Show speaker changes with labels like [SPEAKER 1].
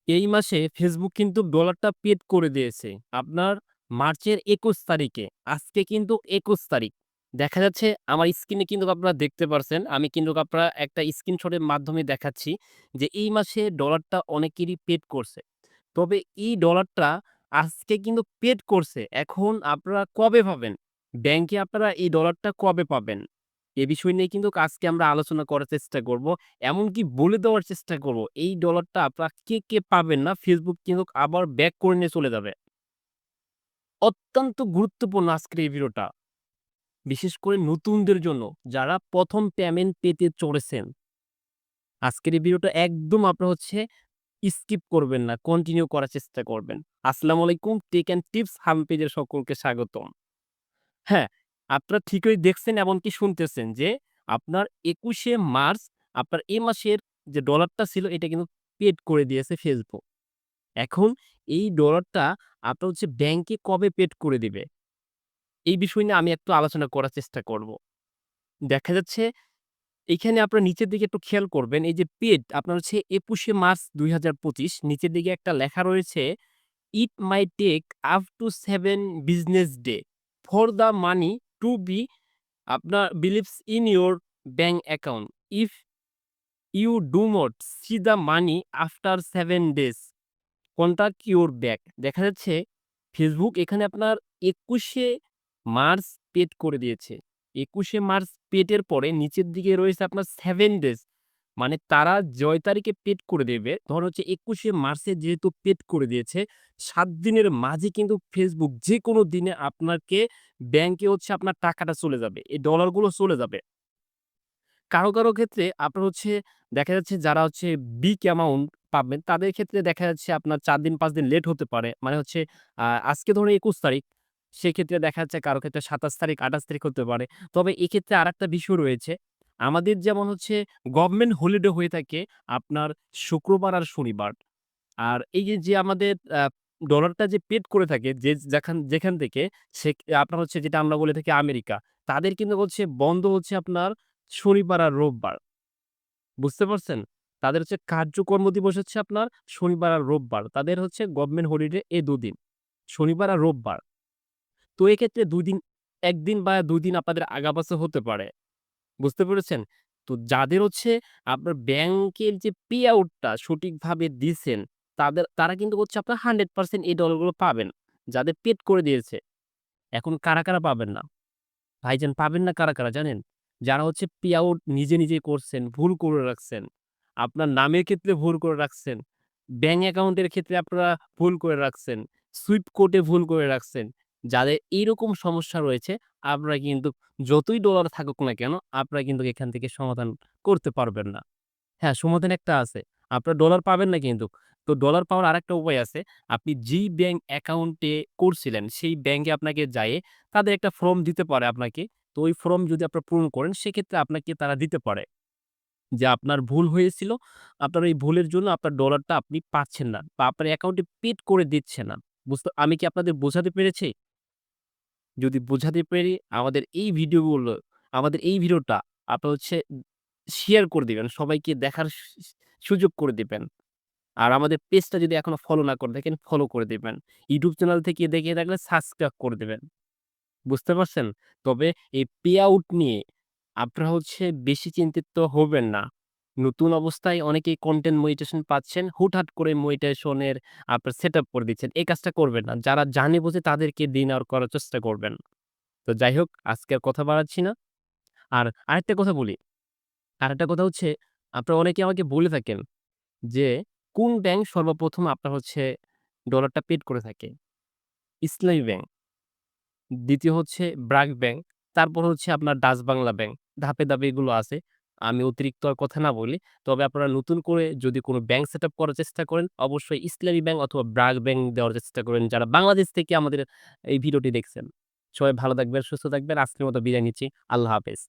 [SPEAKER 1] এই মাসে ফেসবুক কিন্তু ডলারটা পেড করে দিয়েছে। আপনার মার্চের ২১ তারিখে। আজকে কিন্তু ২১ তারিখ। দেখা যাচ্ছে আমার স্ক্রিনে কিন্তু আপনারা দেখতে পারছেন। আমি কিন্তু আপনারা একটা স্ক্রিনশটের মাধ্যমে দেখাচ্ছি যে এই মাসে ডলারটা অনেকেরই পেড করছে। তবে এই ডলারটা আজকে কিন্তু পেড করছে। এখন আপনারা কবে পাবেন? ব্যাংকে আপনারা এই ডলারটা কবে পাবেন? এ বিষয় নিয়ে কিন্তু আজকে আমরা আলোচনা করার চেষ্টা করব। এমনকি বলে দেওয়ার চেষ্টা করব, এই ডলারটা আপনারা কে পাবেন না, Facebook কিন্তু আবার ব্যাক করে নিয়ে চলে যাবে। অত্যন্ত গুরুত্বপূর্ণ আজকের এই ভিডিওটা। বিশেষ করে নতুনদের জন্য, যারা ১ম পেমেন্ট পেতে চড়েছেন। আজকের এই ভিডিওটা একদম আপনারা স্কিপ করবেন না, কন্টিনিউ করার চেষ্টা করবেন। আসসালামু আলাইকুম, টেক অ্যান্ড টিপস হাম পেজের সকলকে স্বাগতম। হ্যাঁ, আপনারা ঠিকই দেখছেন এমনকি শুনতেছেন যে আপনার ২১শে মার্চ আপনার এ মাসের যে ডলারটা ছিল এটা কিন্তু পেড করে দিয়েছে Facebook। এখন এই ডলারটা আপনার ব্যাংকে কবে পেড করে দিবে? এই বিষয় নিয়ে আমি একটু আলোচনা করার চেষ্টা করব। দেখা যাচ্ছে এইখানে আপনার নিচের দিকে একটু খেয়াল করবেন এই যে পেড আপনার ২১শে মার্চ ২০২৫ নিচের দিকে একটা লেখা রয়েছে, "It might take up to 7 business day for the money to be আপনার believes in your bank account. If you do not see the money after 7 days, contact your bank." দেখা যাচ্ছে ফেসবুক এখানে আপনার ২১শে মার্চ পেড করে দিয়েছে। ২১শে March পেডের পরে নিচের দিকে রয়েছে আপনার 7 ডেজ। মানে তারা জয় তারিখে পেড করে দেবে। ধরুন ২১শে মার্চে যেহেতু পেড করে দিয়েছে, ৭ দিনের মাঝে কিন্তু ফেসবুক যেকোনো দিনে আপনাকে ব্যাংকে আপনার টাকাটা চলে যাবে। এই ডলারগুলো চলে যাবে। কারো ক্ষেত্রে আপনার দেখা যাচ্ছে যারা বিগ অ্যামাউন্ট পাবেন, তাদের ক্ষেত্রে দেখা যাচ্ছে আপনার ৪ দিন ৫ দিন লেট হতে পারে। মানে আজকে ধরুন ২১ তারিখ, সেক্ষেত্রে দেখা যাচ্ছে কারো ক্ষেত্রে ২৭ তারিখ, ২৮ তারিখ হতে পারে। তবে এক্ষেত্রে আরেকটা বিষয় রয়েছে। আমাদের যেমন গভর্নমেন্ট হলিডে হয়ে থাকে আপনার শুক্রবার আর শনিবার। আর এই যে আমাদের ডলারটা যে পেড করে থাকে যেখান থেকে সে আপনার যেটা আমরা বলে থাকি আমেরিকা। তাদের কিন্তু বন্ধ আপনার শনিবার আর রোববার। বুঝতে পারছেন? তাদের কার্যকর্ম দিবস আপনার শনিবার আর রোববার। তাদের গভর্নমেন্ট হলিডে এই ২ দিন। শনিবার আর রোববার। তো এক্ষেত্রে ২ দিন ১ দিন বা ২ দিন আপনাদের আগাপাশা হতে পারে। বুঝতে পেরেছেন? তো যাদের আপনার ব্যাংকের যে পে আউট টা সঠিকভাবে দিছেন, তারা কিন্তু আপনার 100% এই ডলারগুলো পাবেন। যাদের পেড করে দিয়েছে। এখন কারা পাবেন না? ভাইজান পাবেন না কারা জানেন? যারা পে আউট নিজে করছেন, ভুল করে রাখছেন। আপনার নামের ক্ষেত্রে ভুল করে রাখছেন। ব্যাংক অ্যাকাউন্টের ক্ষেত্রে আপনারা ভুল করে রাখছেন। সুইফট কোডে ভুল করে রাখছেন। যাদের এইরকম সমস্যা রয়েছে, আপনারা কিন্তু যতই ডলার থাকুক না কেন, আপনারা কিন্তু এখান থেকে সমাধান করতে পারবেন না। হ্যাঁ, সমাধান একটা আছে। আপনার ডলার পাবেন না কিন্তু। তো ডলার পাওয়ার আরেকটা উপায় আছে। আপনি যেই ব্যাংক অ্যাকাউন্টে করছিলেন, সেই ব্যাংকে আপনাকে যায়ে তাদের একটা ফর্ম দিতে পারে আপনাকে। তো ওই ফর্ম যদি আপনারা পূরণ করেন, সেক্ষেত্রে আপনাকে তারা দিতে পারে যে আপনার ভুল হয়েছিল। আপনার এই ভুলের জন্য আপনার ডলারটা আপনি পাচ্ছেন না বা আপনার অ্যাকাউন্টে পেড করে দিচ্ছে না। আমি কি আপনাদের বোঝাতে পেরেছি? যদি বোঝাতে পারি আমাদের এই ভিডিওটা আপনার শেয়ার করে দিবেন। সবাইকে দেখার সুযোগ করে দিবেন। আর আমাদের পেজটা যদি এখনো ফলো না করে থাকেন, ফলো করে দিবেন। YouTube চ্যানেল থেকে দেখে থাকলে সাবস্ক্রাইব করে দিবেন। বুঝতে পারছেন? তবে এই পে আউট নিয়ে আপনারা বেশি চিন্তিত হবেন না। নতুন অবস্থায় অনেকেই কনটেন্ট মনিটাইজেশন পাচ্ছেন। হুটহাট করে মনিটাইজেশন এর আপনার সেটআপ করে দিচ্ছেন। এই কাজটা করবেন না। যারা জানে বুঝে তাদেরকে দিন আর করার চেষ্টা করবেন। তো যাই হোক, আজকে আর কথা বাড়াচ্ছি না। আর আরেকটা কথা বলি। আরেকটা কথা আপনারা অনেকে আমাকে বলে থাকেন যে, কোন ব্যাংক সর্বপ্রথম আপনার ডলারটা পেড করে থাকে? ইসলামী ব্যাংক, দ্বিতীয় ব্র্যাক ব্যাংক, তারপর আপনার ডাচ বাংলা ব্যাংক। ধাপে এগুলো আছে। আমি অতিরিক্ত আর কথা না বলি। তবে আপনারা নতুন করে যদি কোন ব্যাংক সেটআপ করার চেষ্টা করেন, অবশ্যই ইসলামী ব্যাংক অথবা ব্র্যাক ব্যাংক দেওয়ার চেষ্টা করেন, যারা বাংলাদেশ থেকে আমাদের এই ভিডিওটি দেখছেন। সবাই ভালো থাকবেন, সুস্থ থাকবেন। আজকের মতো বিদায় নিচ্ছি। আল্লাহ হাফেজ।